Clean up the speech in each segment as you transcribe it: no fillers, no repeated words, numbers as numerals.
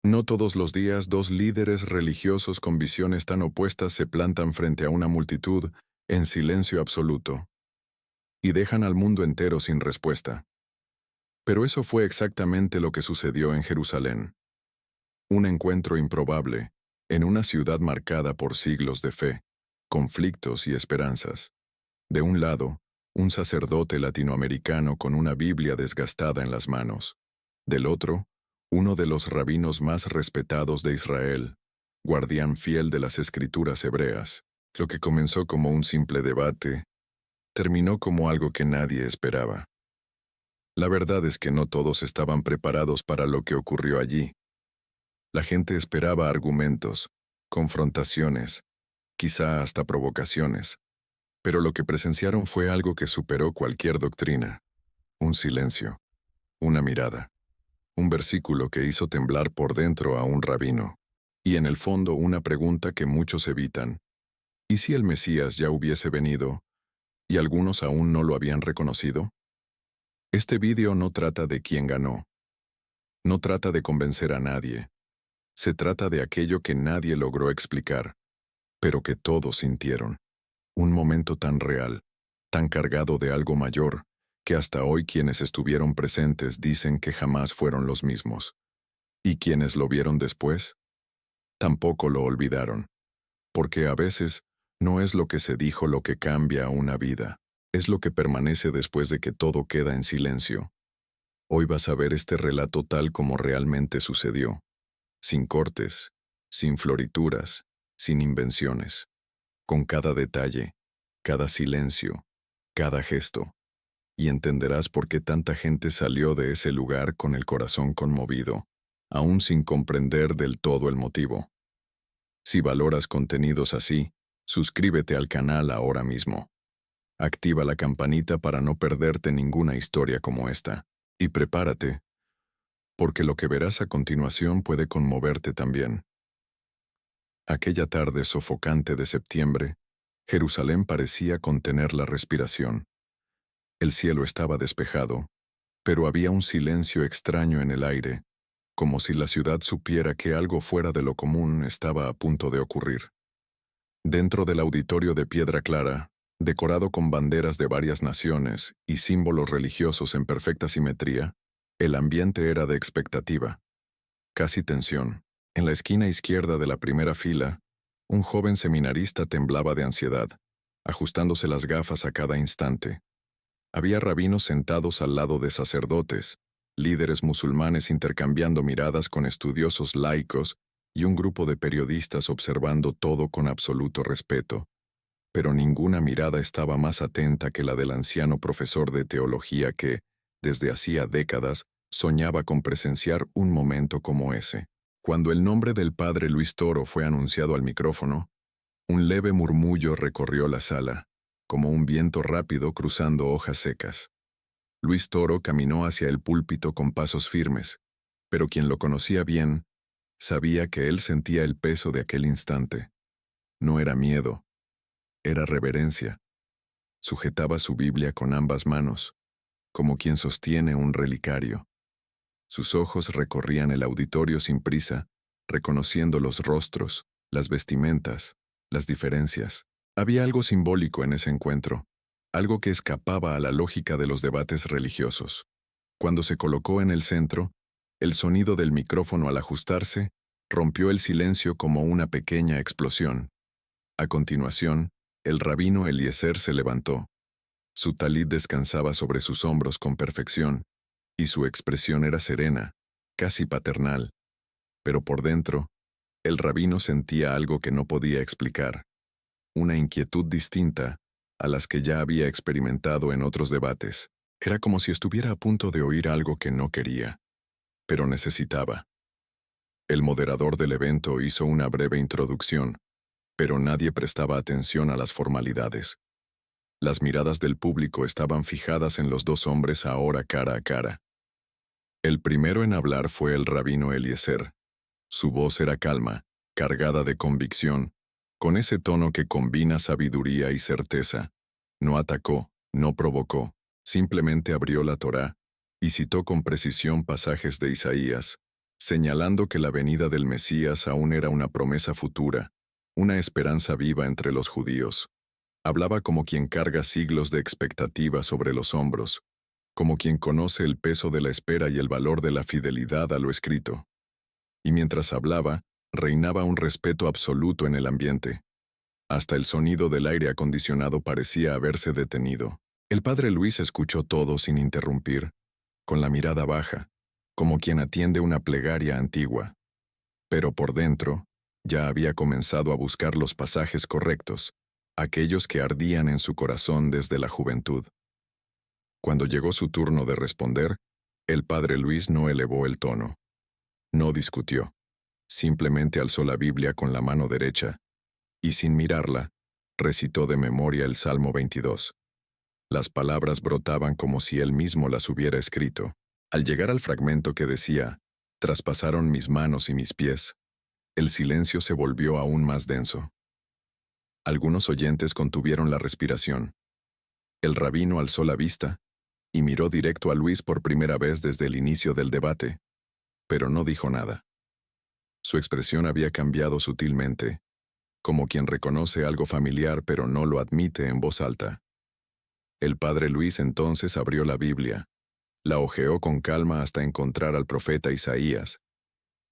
No todos los días dos líderes religiosos con visiones tan opuestas se plantan frente a una multitud en silencio absoluto y dejan al mundo entero sin respuesta. Pero eso fue exactamente lo que sucedió en Jerusalén. Un encuentro improbable, en una ciudad marcada por siglos de fe, conflictos y esperanzas. De un lado, un sacerdote latinoamericano con una Biblia desgastada en las manos. Del otro, uno de los rabinos más respetados de Israel, guardián fiel de las escrituras hebreas. Lo que comenzó como un simple debate, terminó como algo que nadie esperaba. La verdad es que no todos estaban preparados para lo que ocurrió allí. La gente esperaba argumentos, confrontaciones, quizá hasta provocaciones. Pero lo que presenciaron fue algo que superó cualquier doctrina. Un silencio, una mirada, un versículo que hizo temblar por dentro a un rabino. Y en el fondo una pregunta que muchos evitan. ¿Y si el Mesías ya hubiese venido, y algunos aún no lo habían reconocido? Este vídeo no trata de quién ganó. No trata de convencer a nadie. Se trata de aquello que nadie logró explicar, pero que todos sintieron. Un momento tan real, tan cargado de algo mayor, que hasta hoy quienes estuvieron presentes dicen que jamás fueron los mismos. Y quienes lo vieron después, tampoco lo olvidaron. Porque a veces, no es lo que se dijo lo que cambia una vida, es lo que permanece después de que todo queda en silencio. Hoy vas a ver este relato tal como realmente sucedió, sin cortes, sin florituras, sin invenciones, con cada detalle, cada silencio, cada gesto, y entenderás por qué tanta gente salió de ese lugar con el corazón conmovido, aún sin comprender del todo el motivo. Si valoras contenidos así, suscríbete al canal ahora mismo. Activa la campanita para no perderte ninguna historia como esta. Y prepárate, porque lo que verás a continuación puede conmoverte también. Aquella tarde sofocante de septiembre, Jerusalén parecía contener la respiración. El cielo estaba despejado, pero había un silencio extraño en el aire, como si la ciudad supiera que algo fuera de lo común estaba a punto de ocurrir. Dentro del auditorio de piedra clara, decorado con banderas de varias naciones y símbolos religiosos en perfecta simetría, el ambiente era de expectativa, casi tensión. En la esquina izquierda de la primera fila, un joven seminarista temblaba de ansiedad, ajustándose las gafas a cada instante. Había rabinos sentados al lado de sacerdotes, líderes musulmanes intercambiando miradas con estudiosos laicos y un grupo de periodistas observando todo con absoluto respeto. Pero ninguna mirada estaba más atenta que la del anciano profesor de teología que, desde hacía décadas, soñaba con presenciar un momento como ese. Cuando el nombre del padre Luis Toro fue anunciado al micrófono, un leve murmullo recorrió la sala, como un viento rápido cruzando hojas secas. Luis Toro caminó hacia el púlpito con pasos firmes, pero quien lo conocía bien, sabía que él sentía el peso de aquel instante. No era miedo, era reverencia. Sujetaba su Biblia con ambas manos, como quien sostiene un relicario. Sus ojos recorrían el auditorio sin prisa, reconociendo los rostros, las vestimentas, las diferencias. Había algo simbólico en ese encuentro, algo que escapaba a la lógica de los debates religiosos. Cuando se colocó en el centro, el sonido del micrófono al ajustarse rompió el silencio como una pequeña explosión. A continuación, el rabino Eliezer se levantó. Su talid descansaba sobre sus hombros con perfección, y su expresión era serena, casi paternal. Pero por dentro, el rabino sentía algo que no podía explicar, una inquietud distinta a las que ya había experimentado en otros debates. Era como si estuviera a punto de oír algo que no quería, pero necesitaba. El moderador del evento hizo una breve introducción, pero nadie prestaba atención a las formalidades. Las miradas del público estaban fijadas en los dos hombres ahora cara a cara. El primero en hablar fue el rabino Eliezer. Su voz era calma, cargada de convicción, con ese tono que combina sabiduría y certeza. No atacó, no provocó, simplemente abrió la Torá y citó con precisión pasajes de Isaías, señalando que la venida del Mesías aún era una promesa futura, una esperanza viva entre los judíos. Hablaba como quien carga siglos de expectativa sobre los hombros, como quien conoce el peso de la espera y el valor de la fidelidad a lo escrito. Y mientras hablaba, reinaba un respeto absoluto en el ambiente. Hasta el sonido del aire acondicionado parecía haberse detenido. El padre Luis escuchó todo sin interrumpir, con la mirada baja, como quien atiende una plegaria antigua. Pero por dentro, ya había comenzado a buscar los pasajes correctos, aquellos que ardían en su corazón desde la juventud. Cuando llegó su turno de responder, el padre Luis no elevó el tono. No discutió. Simplemente alzó la Biblia con la mano derecha, y sin mirarla, recitó de memoria el Salmo 22. Las palabras brotaban como si él mismo las hubiera escrito. Al llegar al fragmento que decía, «Traspasaron mis manos y mis pies», el silencio se volvió aún más denso. Algunos oyentes contuvieron la respiración. El rabino alzó la vista y miró directo a Luis por primera vez desde el inicio del debate, pero no dijo nada. Su expresión había cambiado sutilmente, como quien reconoce algo familiar pero no lo admite en voz alta. El padre Luis entonces abrió la Biblia, la hojeó con calma hasta encontrar al profeta Isaías,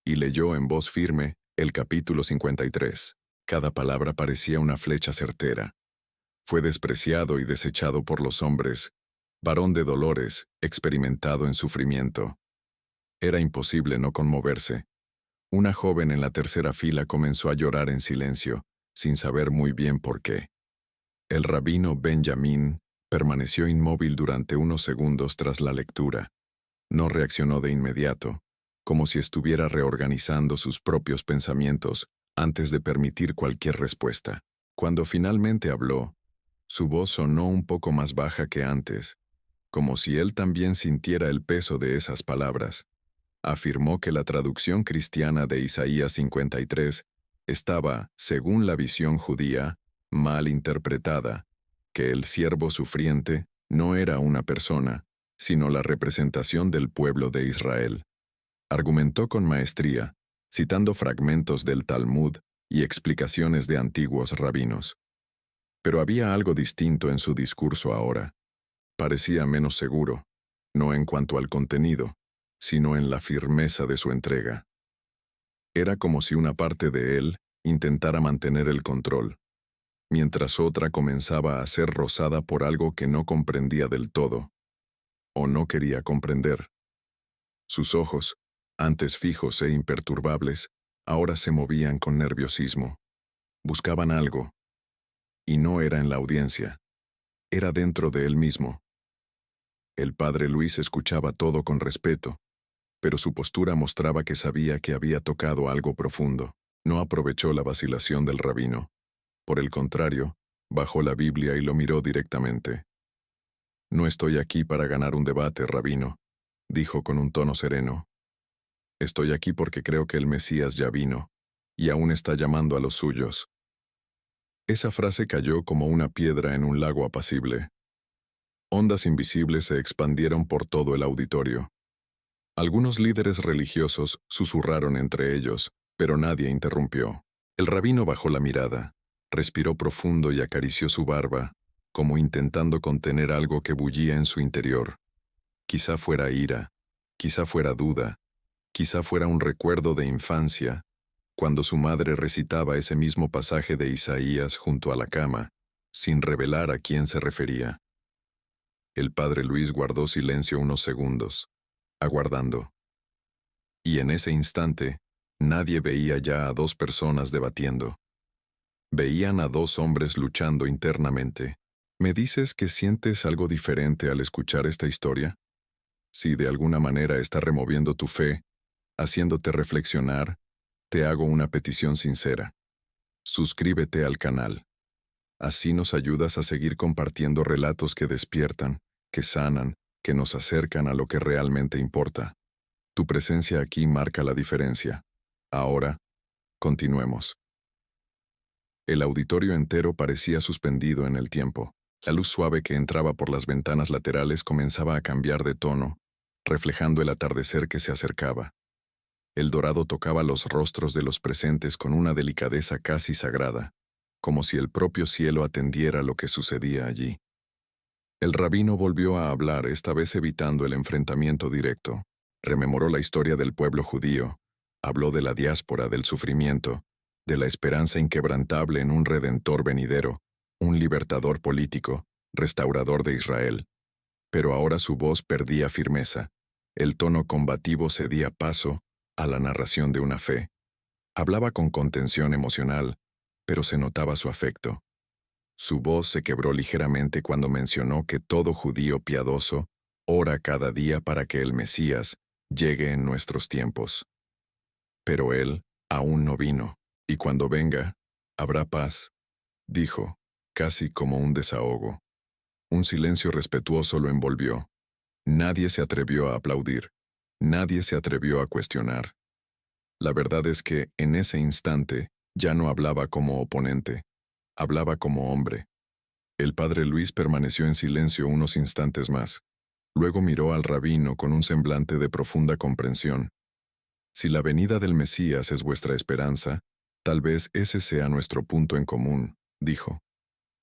y leyó en voz firme el capítulo 53. Cada palabra parecía una flecha certera. Fue despreciado y desechado por los hombres, varón de dolores, experimentado en sufrimiento. Era imposible no conmoverse. Una joven en la tercera fila comenzó a llorar en silencio, sin saber muy bien por qué. El rabino Benjamín permaneció inmóvil durante unos segundos tras la lectura. No reaccionó de inmediato, como si estuviera reorganizando sus propios pensamientos antes de permitir cualquier respuesta. Cuando finalmente habló, su voz sonó un poco más baja que antes, como si él también sintiera el peso de esas palabras. Afirmó que la traducción cristiana de Isaías 53 estaba, según la visión judía, mal interpretada, que el siervo sufriente no era una persona, sino la representación del pueblo de Israel. Argumentó con maestría, citando fragmentos del Talmud y explicaciones de antiguos rabinos. Pero había algo distinto en su discurso ahora. Parecía menos seguro, no en cuanto al contenido, sino en la firmeza de su entrega. Era como si una parte de él intentara mantener el control, mientras otra comenzaba a ser rozada por algo que no comprendía del todo, o no quería comprender. Sus ojos, antes fijos e imperturbables, ahora se movían con nerviosismo. Buscaban algo, y no era en la audiencia, era dentro de él mismo. El padre Luis escuchaba todo con respeto, pero su postura mostraba que sabía que había tocado algo profundo. No aprovechó la vacilación del rabino. Por el contrario, bajó la Biblia y lo miró directamente. «No estoy aquí para ganar un debate, rabino», dijo con un tono sereno. «Estoy aquí porque creo que el Mesías ya vino, y aún está llamando a los suyos». Esa frase cayó como una piedra en un lago apacible. Ondas invisibles se expandieron por todo el auditorio. Algunos líderes religiosos susurraron entre ellos, pero nadie interrumpió. El rabino bajó la mirada, respiró profundo y acarició su barba, como intentando contener algo que bullía en su interior. Quizá fuera ira, quizá fuera duda, quizá fuera un recuerdo de infancia, cuando su madre recitaba ese mismo pasaje de Isaías junto a la cama, sin revelar a quién se refería. El padre Luis guardó silencio unos segundos, aguardando. Y en ese instante, nadie veía ya a dos personas debatiendo. Veían a dos hombres luchando internamente. ¿Me dices que sientes algo diferente al escuchar esta historia? Si de alguna manera está removiendo tu fe, haciéndote reflexionar, te hago una petición sincera. Suscríbete al canal. Así nos ayudas a seguir compartiendo relatos que despiertan, que sanan, que nos acercan a lo que realmente importa. Tu presencia aquí marca la diferencia. Ahora, continuemos. El auditorio entero parecía suspendido en el tiempo. La luz suave que entraba por las ventanas laterales comenzaba a cambiar de tono, reflejando el atardecer que se acercaba. El dorado tocaba los rostros de los presentes con una delicadeza casi sagrada, como si el propio cielo atendiera lo que sucedía allí. El rabino volvió a hablar, esta vez evitando el enfrentamiento directo. Rememoró la historia del pueblo judío, habló de la diáspora, del sufrimiento, de la esperanza inquebrantable en un redentor venidero, un libertador político, restaurador de Israel. Pero ahora su voz perdía firmeza. El tono combativo cedía paso a la narración de una fe. Hablaba con contención emocional, pero se notaba su afecto. Su voz se quebró ligeramente cuando mencionó que todo judío piadoso ora cada día para que el Mesías llegue en nuestros tiempos. Pero él aún no vino, y cuando venga, habrá paz, dijo, casi como un desahogo. Un silencio respetuoso lo envolvió. Nadie se atrevió a aplaudir. Nadie se atrevió a cuestionar. La verdad es que, en ese instante, ya no hablaba como oponente. Hablaba como hombre. El padre Luis permaneció en silencio unos instantes más. Luego miró al rabino con un semblante de profunda comprensión. Si la venida del Mesías es vuestra esperanza, tal vez ese sea nuestro punto en común, dijo.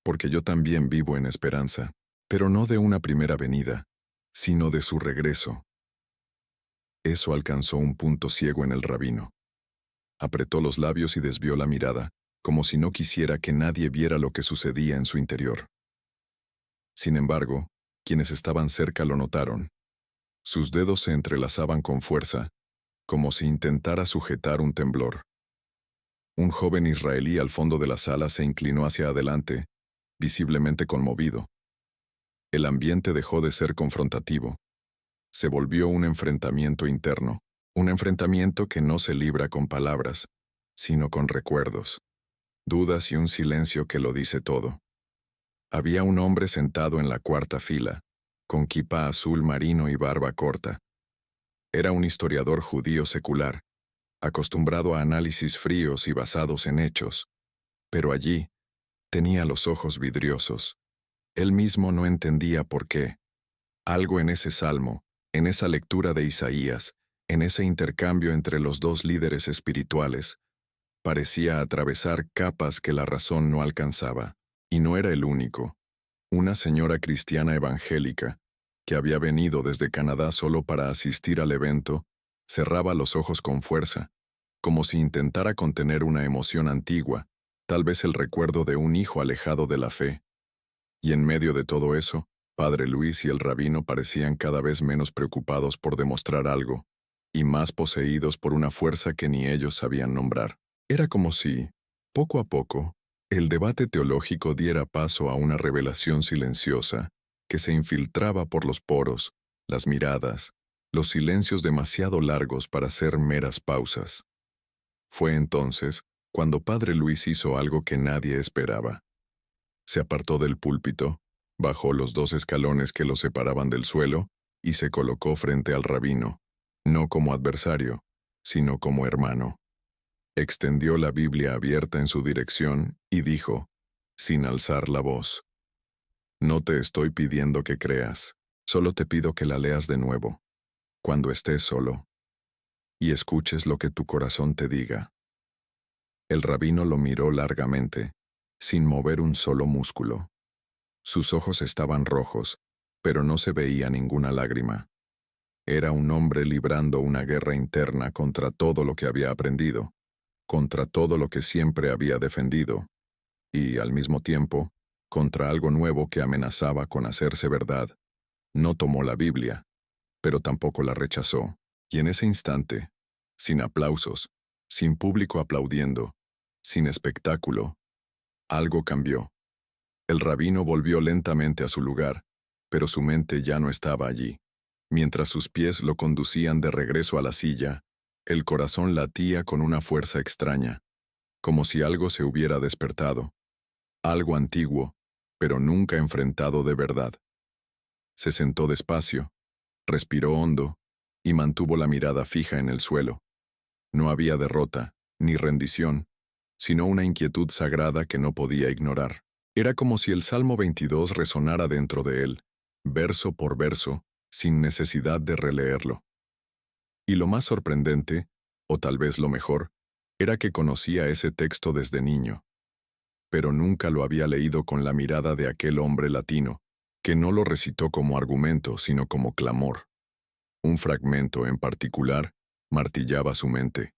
Porque yo también vivo en esperanza, pero no de una primera venida, sino de su regreso. Eso alcanzó un punto ciego en el rabino. Apretó los labios y desvió la mirada, como si no quisiera que nadie viera lo que sucedía en su interior. Sin embargo, quienes estaban cerca lo notaron. Sus dedos se entrelazaban con fuerza, como si intentara sujetar un temblor. Un joven israelí al fondo de la sala se inclinó hacia adelante, visiblemente conmovido. El ambiente dejó de ser confrontativo. Se volvió un enfrentamiento interno, un enfrentamiento que no se libra con palabras, sino con recuerdos, dudas y un silencio que lo dice todo. Había un hombre sentado en la cuarta fila, con kipá azul marino y barba corta. Era un historiador judío secular, acostumbrado a análisis fríos y basados en hechos. Pero allí tenía los ojos vidriosos. Él mismo no entendía por qué. Algo en ese salmo, en esa lectura de Isaías, en ese intercambio entre los dos líderes espirituales, parecía atravesar capas que la razón no alcanzaba. Y no era el único. Una señora cristiana evangélica, que había venido desde Canadá solo para asistir al evento, cerraba los ojos con fuerza, como si intentara contener una emoción antigua, tal vez el recuerdo de un hijo alejado de la fe. Y en medio de todo eso, Padre Luis y el rabino parecían cada vez menos preocupados por demostrar algo, y más poseídos por una fuerza que ni ellos sabían nombrar. Era como si, poco a poco, el debate teológico diera paso a una revelación silenciosa que se infiltraba por los poros, las miradas, los silencios demasiado largos para ser meras pausas. Fue entonces cuando Padre Luis hizo algo que nadie esperaba. Se apartó del púlpito, bajó los 2 escalones que lo separaban del suelo y se colocó frente al rabino, no como adversario, sino como hermano. Extendió la Biblia abierta en su dirección y dijo, sin alzar la voz: «No te estoy pidiendo que creas, solo te pido que la leas de nuevo, cuando estés solo, y escuches lo que tu corazón te diga». El rabino lo miró largamente, sin mover un solo músculo. Sus ojos estaban rojos, pero no se veía ninguna lágrima. Era un hombre librando una guerra interna contra todo lo que había aprendido, contra todo lo que siempre había defendido, y, al mismo tiempo, contra algo nuevo que amenazaba con hacerse verdad. No tomó la Biblia, pero tampoco la rechazó, y en ese instante, sin aplausos, sin público aplaudiendo, sin espectáculo, algo cambió. El rabino volvió lentamente a su lugar, pero su mente ya no estaba allí. Mientras sus pies lo conducían de regreso a la silla, el corazón latía con una fuerza extraña, como si algo se hubiera despertado, algo antiguo, pero nunca enfrentado de verdad. Se sentó despacio, respiró hondo y mantuvo la mirada fija en el suelo. No había derrota, ni rendición, sino una inquietud sagrada que no podía ignorar. Era como si el Salmo 22 resonara dentro de él, verso por verso, sin necesidad de releerlo. Y lo más sorprendente O tal vez lo mejor, era que conocía ese texto desde niño, pero nunca lo había leído con la mirada de aquel hombre latino, que no lo recitó como argumento, sino como clamor. Un fragmento en particular martillaba su mente.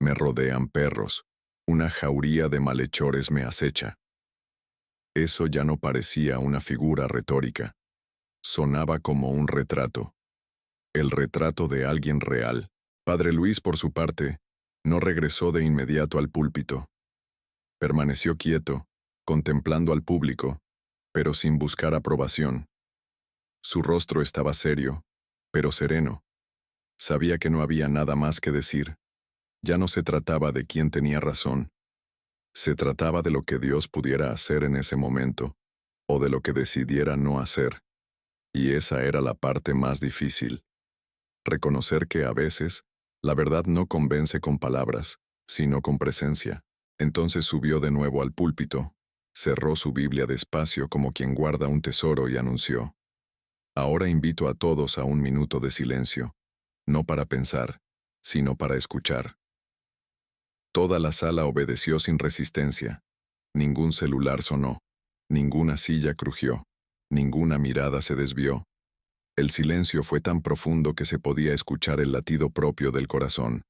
Me rodean perros, una jauría de malhechores me acecha. Eso ya no parecía una figura retórica. Sonaba como un retrato. El retrato de alguien real. Padre Luis, por su parte, no regresó de inmediato al púlpito. Permaneció quieto, contemplando al público, pero sin buscar aprobación. Su rostro estaba serio, pero sereno. Sabía que no había nada más que decir. Ya no se trataba de quién tenía razón. Se trataba de lo que Dios pudiera hacer en ese momento, o de lo que decidiera no hacer. Y esa era la parte más difícil. Reconocer que a veces, la verdad no convence con palabras, sino con presencia. Entonces subió de nuevo al púlpito, cerró su Biblia despacio como quien guarda un tesoro y anunció: Ahora invito a todos a un minuto de silencio, no para pensar, sino para escuchar. Toda la sala obedeció sin resistencia. Ningún celular sonó, ninguna silla crujió, ninguna mirada se desvió. El silencio fue tan profundo que se podía escuchar el latido propio del corazón.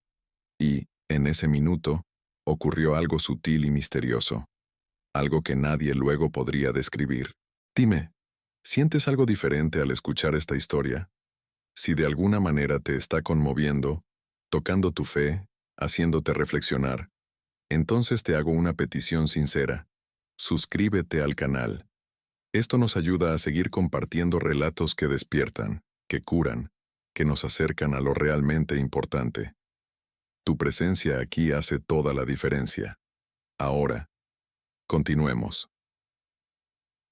Y, en ese minuto, ocurrió algo sutil y misterioso. Algo que nadie luego podría describir. Dime, ¿sientes algo diferente al escuchar esta historia? Si de alguna manera te está conmoviendo, tocando tu fe, haciéndote reflexionar, entonces te hago una petición sincera. Suscríbete al canal. Esto nos ayuda a seguir compartiendo relatos que despiertan, que curan, que nos acercan a lo realmente importante. Tu presencia aquí hace toda la diferencia. Ahora, continuemos.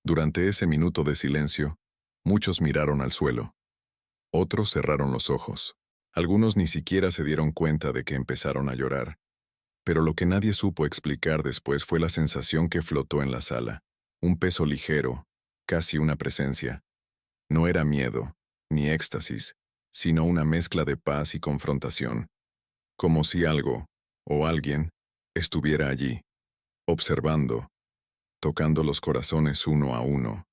Durante ese minuto de silencio, muchos miraron al suelo. Otros cerraron los ojos. Algunos ni siquiera se dieron cuenta de que empezaron a llorar. Pero lo que nadie supo explicar después fue la sensación que flotó en la sala. Un peso ligero, casi una presencia. No era miedo, ni éxtasis, sino una mezcla de paz y confrontación. Como si algo, o alguien, estuviera allí, observando, tocando los corazones uno a uno,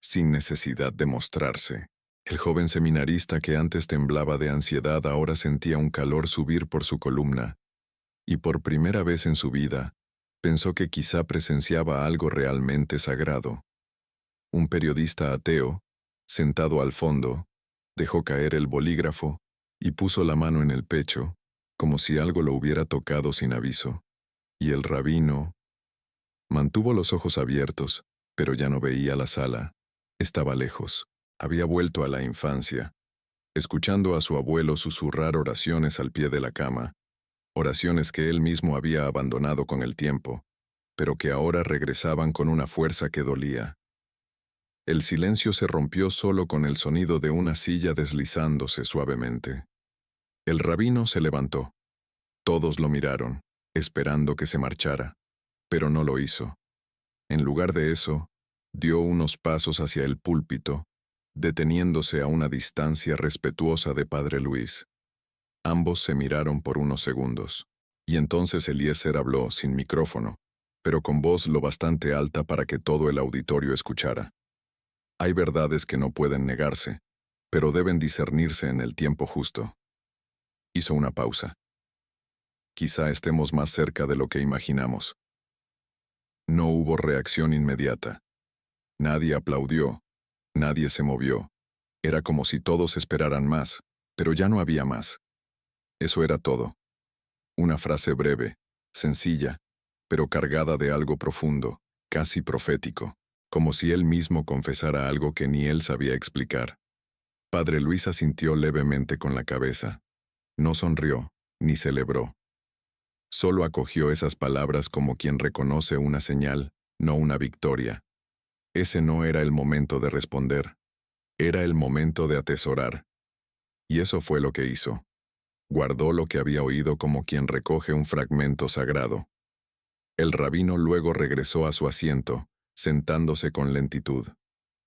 sin necesidad de mostrarse. El joven seminarista que antes temblaba de ansiedad ahora sentía un calor subir por su columna, y por primera vez en su vida, pensó que quizá presenciaba algo realmente sagrado. Un periodista ateo, sentado al fondo, dejó caer el bolígrafo y puso la mano en el pecho, como si algo lo hubiera tocado sin aviso. Y el rabino mantuvo los ojos abiertos, pero ya no veía la sala. Estaba lejos. Había vuelto a la infancia, escuchando a su abuelo susurrar oraciones al pie de la cama, oraciones que él mismo había abandonado con el tiempo, pero que ahora regresaban con una fuerza que dolía. El silencio se rompió solo con el sonido de una silla deslizándose suavemente. El rabino se levantó. Todos lo miraron, esperando que se marchara, pero no lo hizo. En lugar de eso, dio unos pasos hacia el púlpito, deteniéndose a una distancia respetuosa de Padre Luis. Ambos se miraron por unos segundos, y entonces Eliezer habló sin micrófono, pero con voz lo bastante alta para que todo el auditorio escuchara. Hay verdades que no pueden negarse, pero deben discernirse en el tiempo justo. Hizo una pausa. Quizá estemos más cerca de lo que imaginamos. No hubo reacción inmediata. Nadie aplaudió. Nadie se movió. Era como si todos esperaran más, pero ya no había más. Eso era todo. Una frase breve, sencilla, pero cargada de algo profundo, casi profético, como si él mismo confesara algo que ni él sabía explicar. Padre Luis asintió levemente con la cabeza. No sonrió, ni celebró. Solo acogió esas palabras como quien reconoce una señal, no una victoria. Ese no era el momento de responder. Era el momento de atesorar. Y eso fue lo que hizo. Guardó lo que había oído como quien recoge un fragmento sagrado. El rabino luego regresó a su asiento, sentándose con lentitud.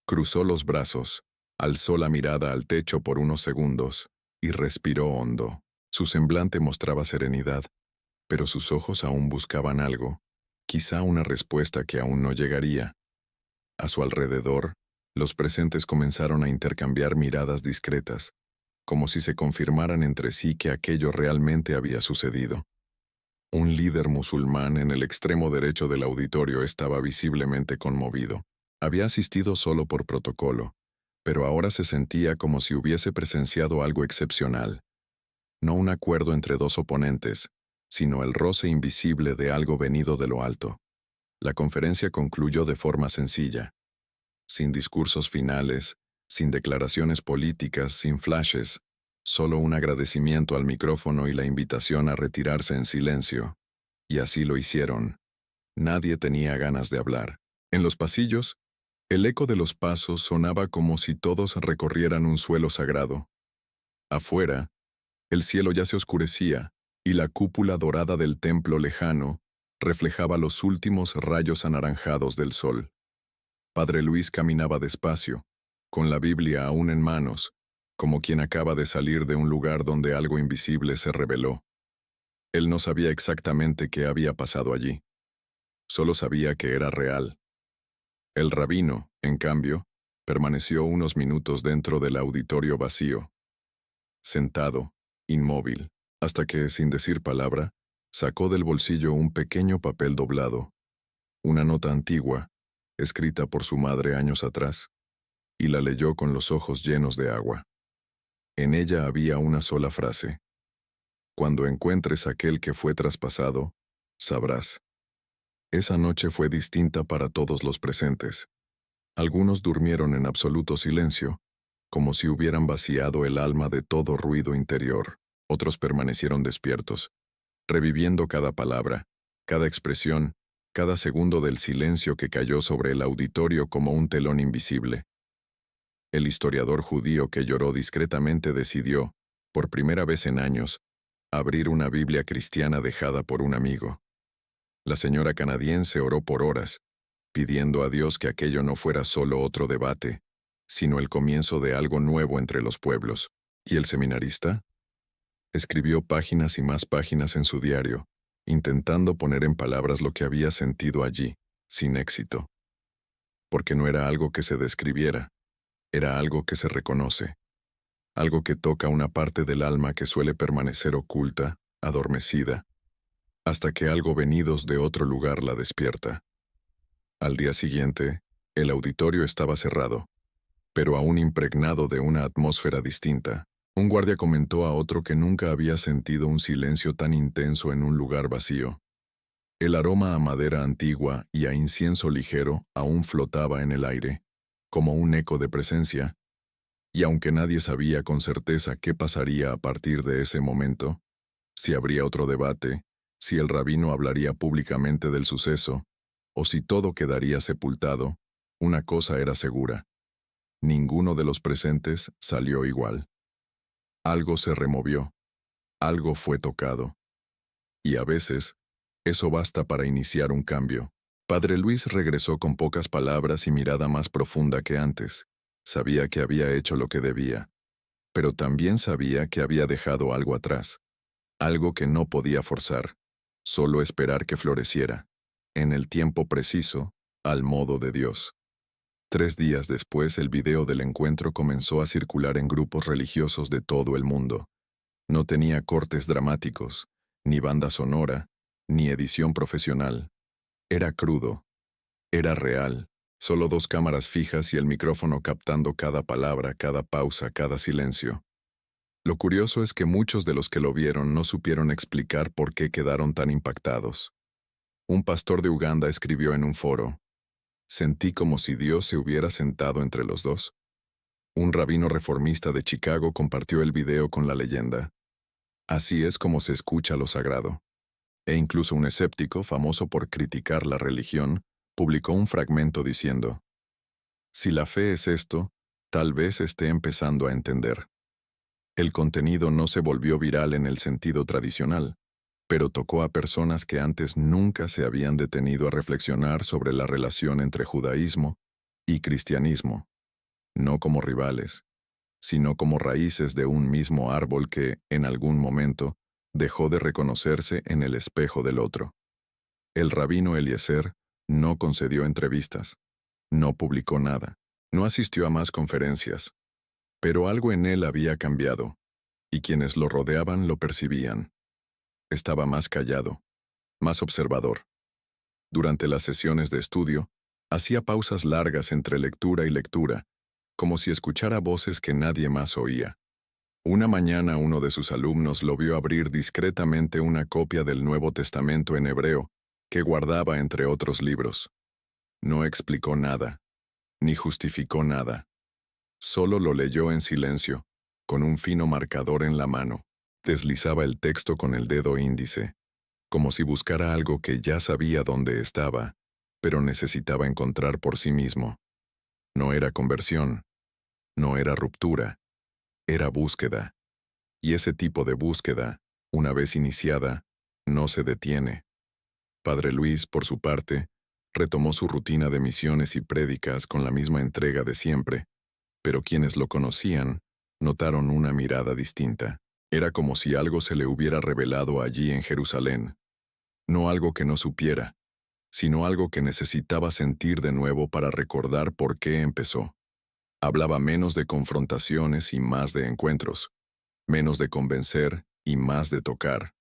Cruzó los brazos, alzó la mirada al techo por unos segundos y respiró hondo. Su semblante mostraba serenidad, pero sus ojos aún buscaban algo, quizá una respuesta que aún no llegaría. A su alrededor, los presentes comenzaron a intercambiar miradas discretas, como si se confirmaran entre sí que aquello realmente había sucedido. Un líder musulmán en el extremo derecho del auditorio estaba visiblemente conmovido. Había asistido solo por protocolo, pero ahora se sentía como si hubiese presenciado algo excepcional. No un acuerdo entre dos oponentes, sino el roce invisible de algo venido de lo alto. La conferencia concluyó de forma sencilla, sin discursos finales, sin declaraciones políticas, sin flashes, solo un agradecimiento al micrófono y la invitación a retirarse en silencio. Y así lo hicieron. Nadie tenía ganas de hablar. En los pasillos, el eco de los pasos sonaba como si todos recorrieran un suelo sagrado. Afuera, el cielo ya se oscurecía, y la cúpula dorada del templo lejano reflejaba los últimos rayos anaranjados del sol. Padre Luis caminaba despacio, con la Biblia aún en manos, como quien acaba de salir de un lugar donde algo invisible se reveló. Él no sabía exactamente qué había pasado allí. Solo sabía que era real. El rabino, en cambio, permaneció unos minutos dentro del auditorio vacío, sentado, inmóvil, hasta que, sin decir palabra, sacó del bolsillo un pequeño papel doblado, una nota antigua, escrita por su madre años atrás, y la leyó con los ojos llenos de agua. En ella había una sola frase: «Cuando encuentres aquel que fue traspasado, sabrás». Esa noche fue distinta para todos los presentes. Algunos durmieron en absoluto silencio, como si hubieran vaciado el alma de todo ruido interior. Otros permanecieron despiertos, reviviendo cada palabra, cada expresión, cada segundo del silencio que cayó sobre el auditorio como un telón invisible. El historiador judío que lloró discretamente decidió, por primera vez en años, abrir una Biblia cristiana dejada por un amigo. La señora canadiense oró por horas, pidiendo a Dios que aquello no fuera solo otro debate, sino el comienzo de algo nuevo entre los pueblos. ¿Y el seminarista? Escribió páginas y más páginas en su diario, intentando poner en palabras lo que había sentido allí, sin éxito. Porque no era algo que se describiera, era algo que se reconoce, algo que toca una parte del alma que suele permanecer oculta, adormecida, hasta que algo venidos de otro lugar la despierta. Al día siguiente, el auditorio estaba cerrado, pero aún impregnado de una atmósfera distinta. Un guardia comentó a otro que nunca había sentido un silencio tan intenso en un lugar vacío. El aroma a madera antigua y a incienso ligero aún flotaba en el aire, como un eco de presencia, y aunque nadie sabía con certeza qué pasaría a partir de ese momento, si habría otro debate, si el rabino hablaría públicamente del suceso, o si todo quedaría sepultado, una cosa era segura: ninguno de los presentes salió igual. Algo se removió, algo fue tocado. Y a veces, eso basta para iniciar un cambio. Padre Luis regresó con pocas palabras y mirada más profunda que antes. Sabía que había hecho lo que debía, pero también sabía que había dejado algo atrás, algo que no podía forzar, solo esperar que floreciera, en el tiempo preciso, al modo de Dios. 3 días después, el video del encuentro comenzó a circular en grupos religiosos de todo el mundo. No tenía cortes dramáticos, ni banda sonora, ni edición profesional. Era crudo. Era real. Solo 2 cámaras fijas y el micrófono captando cada palabra, cada pausa, cada silencio. Lo curioso es que muchos de los que lo vieron no supieron explicar por qué quedaron tan impactados. Un pastor de Uganda escribió en un foro: «Sentí como si Dios se hubiera sentado entre los dos». Un rabino reformista de Chicago compartió el video con la leyenda: «Así es como se escucha lo sagrado». E incluso un escéptico, famoso por criticar la religión, publicó un fragmento diciendo: «Si la fe es esto, tal vez esté empezando a entender». El contenido no se volvió viral en el sentido tradicional, pero tocó a personas que antes nunca se habían detenido a reflexionar sobre la relación entre judaísmo y cristianismo, no como rivales, sino como raíces de un mismo árbol que, en algún momento, dejó de reconocerse en el espejo del otro. El rabino Eliezer no concedió entrevistas, no publicó nada, no asistió a más conferencias, pero algo en él había cambiado, y quienes lo rodeaban lo percibían. Estaba más callado, más observador. Durante las sesiones de estudio, hacía pausas largas entre lectura y lectura, como si escuchara voces que nadie más oía. Una mañana uno de sus alumnos lo vio abrir discretamente una copia del Nuevo Testamento en hebreo, que guardaba entre otros libros. No explicó nada, ni justificó nada. Solo lo leyó en silencio, con un fino marcador en la mano. Deslizaba el texto con el dedo índice, como si buscara algo que ya sabía dónde estaba, pero necesitaba encontrar por sí mismo. No era conversión, no era ruptura, era búsqueda. Y ese tipo de búsqueda, una vez iniciada, no se detiene. Padre Luis, por su parte, retomó su rutina de misiones y prédicas con la misma entrega de siempre, pero quienes lo conocían notaron una mirada distinta. Era como si algo se le hubiera revelado allí en Jerusalén. No algo que no supiera, sino algo que necesitaba sentir de nuevo para recordar por qué empezó. Hablaba menos de confrontaciones y más de encuentros, menos de convencer y más de tocar.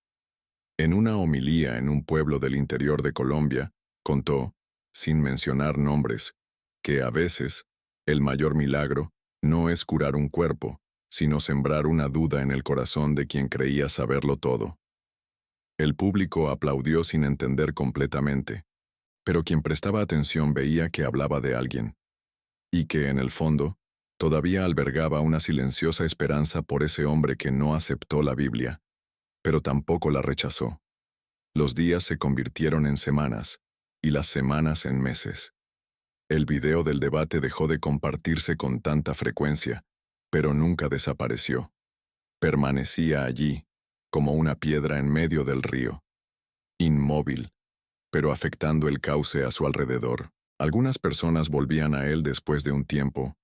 En una homilía en un pueblo del interior de Colombia, contó, sin mencionar nombres, que a veces, el mayor milagro no es curar un cuerpo, sino sembrar una duda en el corazón de quien creía saberlo todo. El público aplaudió sin entender completamente, pero quien prestaba atención veía que hablaba de alguien, y que, en el fondo, todavía albergaba una silenciosa esperanza por ese hombre que no aceptó la Biblia, pero tampoco la rechazó. Los días se convirtieron en semanas, y las semanas en meses. El video del debate dejó de compartirse con tanta frecuencia, pero nunca desapareció. Permanecía allí, como una piedra en medio del río, inmóvil, pero afectando el cauce a su alrededor. Algunas personas volvían a él después de un tiempo,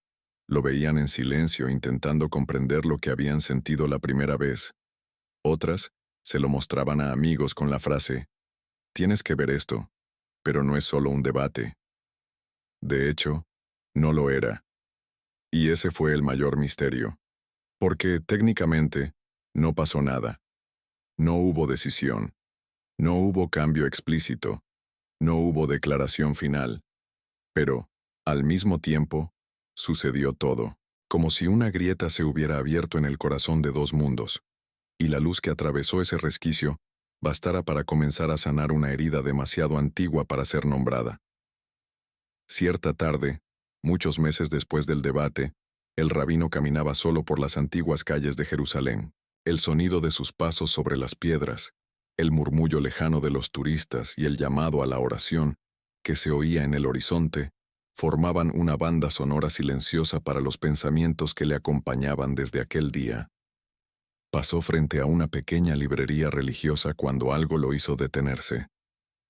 lo veían en silencio intentando comprender lo que habían sentido la primera vez. Otras se lo mostraban a amigos con la frase, «Tienes que ver esto, pero no es solo un debate». De hecho, no lo era. Y ese fue el mayor misterio. Porque, técnicamente, no pasó nada. No hubo decisión. No hubo cambio explícito. No hubo declaración final. Pero, al mismo tiempo, sucedió todo, como si una grieta se hubiera abierto en el corazón de dos mundos, y la luz que atravesó ese resquicio bastara para comenzar a sanar una herida demasiado antigua para ser nombrada. Cierta tarde, muchos meses después del debate, el rabino caminaba solo por las antiguas calles de Jerusalén. El sonido de sus pasos sobre las piedras, el murmullo lejano de los turistas y el llamado a la oración, que se oía en el horizonte, formaban una banda sonora silenciosa para los pensamientos que le acompañaban desde aquel día. Pasó frente a una pequeña librería religiosa cuando algo lo hizo detenerse.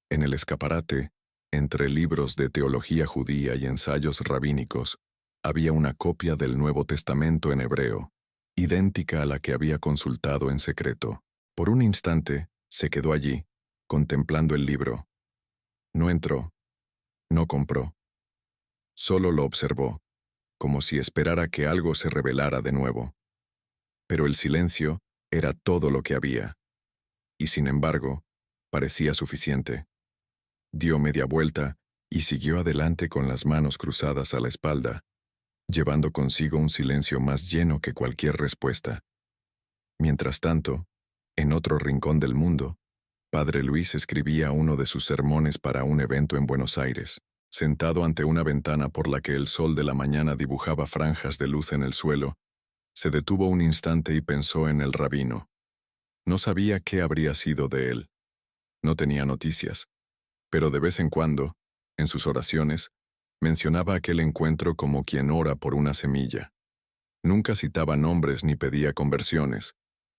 En el escaparate, entre libros de teología judía y ensayos rabínicos, había una copia del Nuevo Testamento en hebreo, idéntica a la que había consultado en secreto. Por un instante, se quedó allí, contemplando el libro. No entró, no compró. Solo lo observó, como si esperara que algo se revelara de nuevo. Pero el silencio era todo lo que había, y sin embargo, parecía suficiente. Dio media vuelta y siguió adelante con las manos cruzadas a la espalda, llevando consigo un silencio más lleno que cualquier respuesta. Mientras tanto, en otro rincón del mundo, Padre Luis escribía uno de sus sermones para un evento en Buenos Aires. Sentado ante una ventana por la que el sol de la mañana dibujaba franjas de luz en el suelo, se detuvo un instante y pensó en el rabino. No sabía qué habría sido de él. No tenía noticias. Pero de vez en cuando, en sus oraciones, mencionaba aquel encuentro como quien ora por una semilla. Nunca citaba nombres ni pedía conversiones.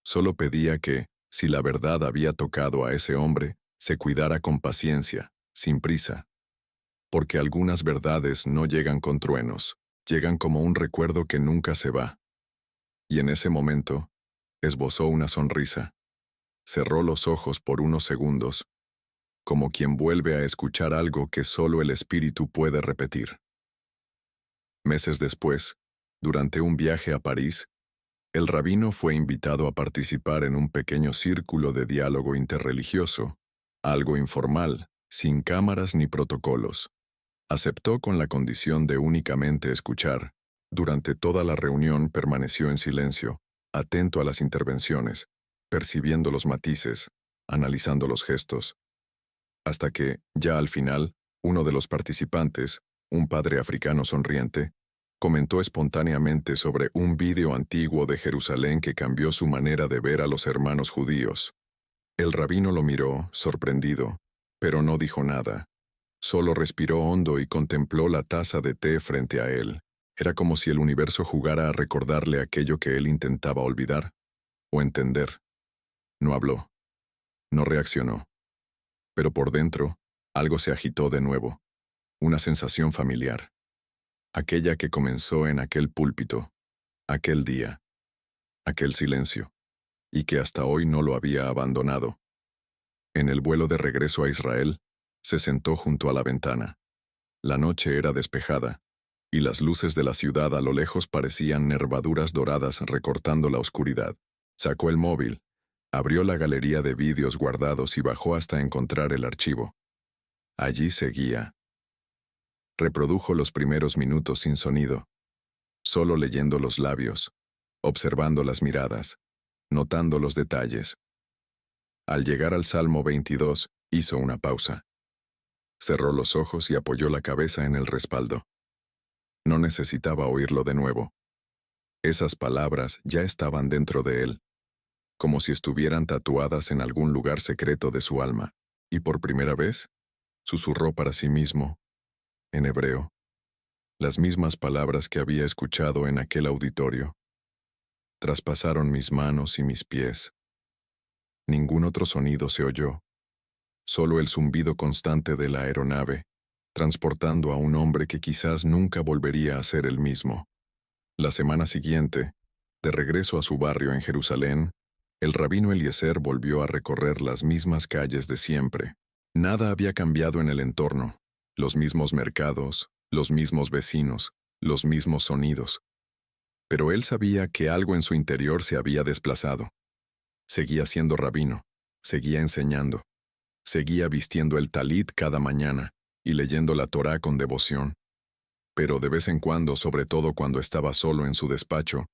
Solo pedía que, si la verdad había tocado a ese hombre, se cuidara con paciencia, sin prisa. Porque algunas verdades no llegan con truenos, llegan como un recuerdo que nunca se va. y en ese momento, esbozó una sonrisa. Cerró los ojos por unos segundos, como quien vuelve a escuchar algo que solo el espíritu puede repetir. Meses después, durante un viaje a París, el rabino fue invitado a participar en un pequeño círculo de diálogo interreligioso, algo informal, sin cámaras ni protocolos. Aceptó con la condición de únicamente escuchar. Durante toda la reunión permaneció en silencio, atento a las intervenciones, percibiendo los matices, analizando los gestos, hasta que, ya al final, uno de los participantes, un padre africano sonriente, comentó espontáneamente sobre un vídeo antiguo de Jerusalén que cambió su manera de ver a los hermanos judíos. El rabino lo miró, sorprendido, pero no dijo nada. Solo respiró hondo y contempló la taza de té frente a él. Era como si el universo jugara a recordarle aquello que él intentaba olvidar o entender. No habló. No reaccionó. Pero por dentro, algo se agitó de nuevo. Una sensación familiar. Aquella que comenzó en aquel púlpito, aquel día, aquel silencio, y que hasta hoy no lo había abandonado. En el vuelo de regreso a Israel, se sentó junto a la ventana. La noche era despejada, y las luces de la ciudad a lo lejos parecían nervaduras doradas recortando la oscuridad. Sacó el móvil, abrió la galería de vídeos guardados y bajó hasta encontrar el archivo. Allí seguía. Reprodujo los primeros minutos sin sonido, solo leyendo los labios, observando las miradas, notando los detalles. Al llegar al Salmo 22, hizo una pausa. Cerró los ojos y apoyó la cabeza en el respaldo. No necesitaba oírlo de nuevo. Esas palabras ya estaban dentro de él, como si estuvieran tatuadas en algún lugar secreto de su alma, y por primera vez, susurró para sí mismo, en hebreo, las mismas palabras que había escuchado en aquel auditorio. Traspasaron mis manos y mis pies. Ningún otro sonido se oyó, solo el zumbido constante de la aeronave, transportando a un hombre que quizás nunca volvería a ser el mismo. La semana siguiente, de regreso a su barrio en Jerusalén, el rabino Eliezer volvió a recorrer las mismas calles de siempre. Nada había cambiado en el entorno. Los mismos mercados, los mismos vecinos, los mismos sonidos. Pero él sabía que algo en su interior se había desplazado. Seguía siendo rabino, seguía enseñando, seguía vistiendo el talit cada mañana y leyendo la Torá con devoción. Pero de vez en cuando, sobre todo cuando estaba solo en su despacho,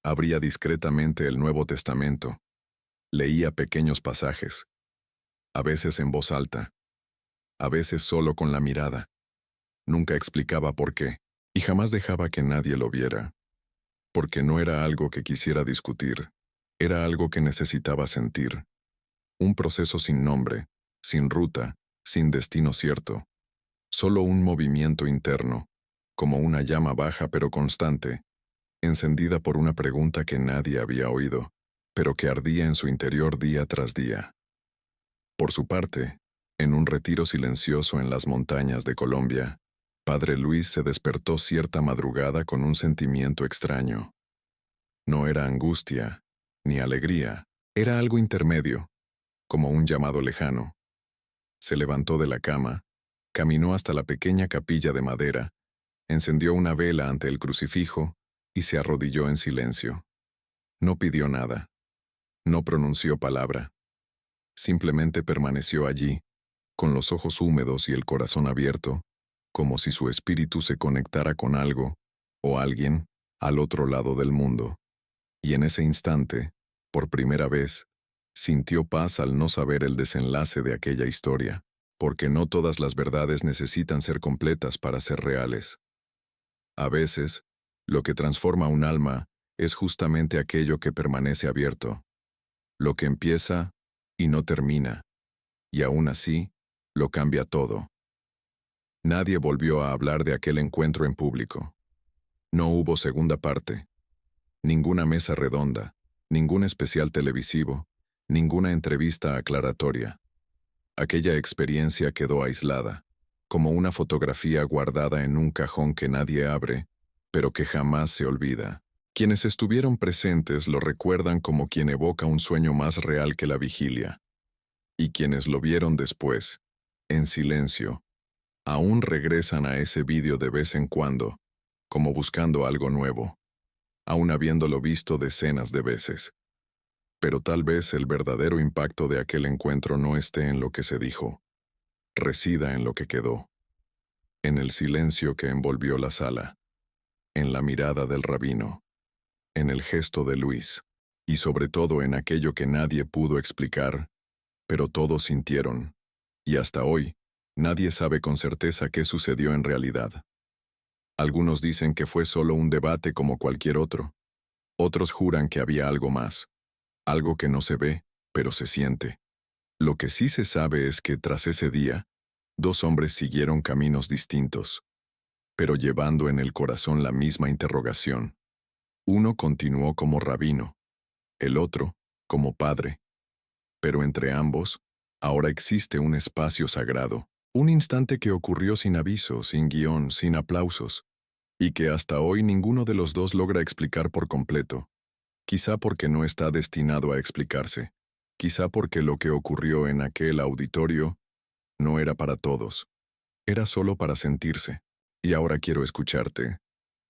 abría discretamente el Nuevo Testamento. Leía pequeños pasajes, a veces en voz alta, a veces solo con la mirada. Nunca explicaba por qué, y jamás dejaba que nadie lo viera. Porque no era algo que quisiera discutir, era algo que necesitaba sentir. Un proceso sin nombre, sin ruta, sin destino cierto. Solo un movimiento interno, como una llama baja pero constante, encendida por una pregunta que nadie había oído, pero que ardía en su interior día tras día. Por su parte, en un retiro silencioso en las montañas de Colombia, Padre Luis se despertó cierta madrugada con un sentimiento extraño. No era angustia, ni alegría, era algo intermedio, como un llamado lejano. Se levantó de la cama, caminó hasta la pequeña capilla de madera, encendió una vela ante el crucifijo y se arrodilló en silencio. No pidió nada, no pronunció palabra. Simplemente permaneció allí, con los ojos húmedos y el corazón abierto, como si su espíritu se conectara con algo, o alguien, al otro lado del mundo. Y en ese instante, por primera vez, sintió paz al no saber el desenlace de aquella historia, porque no todas las verdades necesitan ser completas para ser reales. A veces, lo que transforma un alma es justamente aquello que permanece abierto, lo que empieza y no termina, y aún así, lo cambia todo. Nadie volvió a hablar de aquel encuentro en público. No hubo segunda parte, ninguna mesa redonda, ningún especial televisivo, ninguna entrevista aclaratoria. Aquella experiencia quedó aislada, como una fotografía guardada en un cajón que nadie abre, pero que jamás se olvida. Quienes estuvieron presentes lo recuerdan como quien evoca un sueño más real que la vigilia. Y quienes lo vieron después, en silencio, aún regresan a ese vídeo de vez en cuando, como buscando algo nuevo, aún habiéndolo visto decenas de veces. Pero tal vez el verdadero impacto de aquel encuentro no esté en lo que se dijo, resida en lo que quedó, en el silencio que envolvió la sala, en la mirada del rabino, en el gesto de Luis, y sobre todo en aquello que nadie pudo explicar, pero todos sintieron, y hasta hoy, nadie sabe con certeza qué sucedió en realidad. Algunos dicen que fue solo un debate como cualquier otro. Otros juran que había algo más, algo que no se ve, pero se siente. Lo que sí se sabe es que tras ese día, dos hombres siguieron caminos distintos, pero llevando en el corazón la misma interrogación. Uno continuó como rabino, el otro como padre. Pero entre ambos, ahora existe un espacio sagrado, un instante que ocurrió sin aviso, sin guión, sin aplausos, y que hasta hoy ninguno de los dos logra explicar por completo. Quizá porque no está destinado a explicarse, quizá porque lo que ocurrió en aquel auditorio no era para todos, era solo para sentirse. Y ahora quiero escucharte.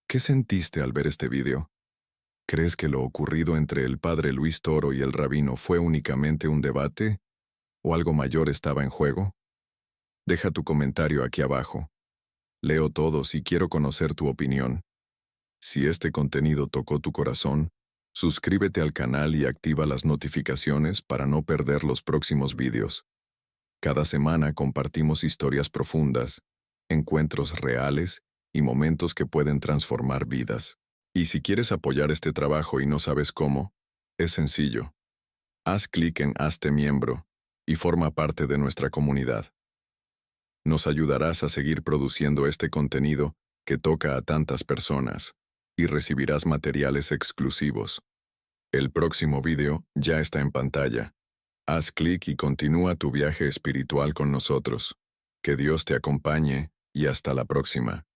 ¿Qué sentiste al ver este video? ¿Crees que lo ocurrido entre el padre Luis Toro y el rabino fue únicamente un debate? ¿O algo mayor estaba en juego? Deja tu comentario aquí abajo. Leo todos y quiero conocer tu opinión. Si este contenido tocó tu corazón, suscríbete al canal y activa las notificaciones para no perder los próximos vídeos. Cada semana compartimos historias profundas, encuentros reales y momentos que pueden transformar vidas. Y si quieres apoyar este trabajo y no sabes cómo, es sencillo. Haz clic en Hazte miembro y forma parte de nuestra comunidad. Nos ayudarás a seguir produciendo este contenido que toca a tantas personas y recibirás materiales exclusivos. El próximo vídeo ya está en pantalla. Haz clic y continúa tu viaje espiritual con nosotros. Que Dios te acompañe y hasta la próxima.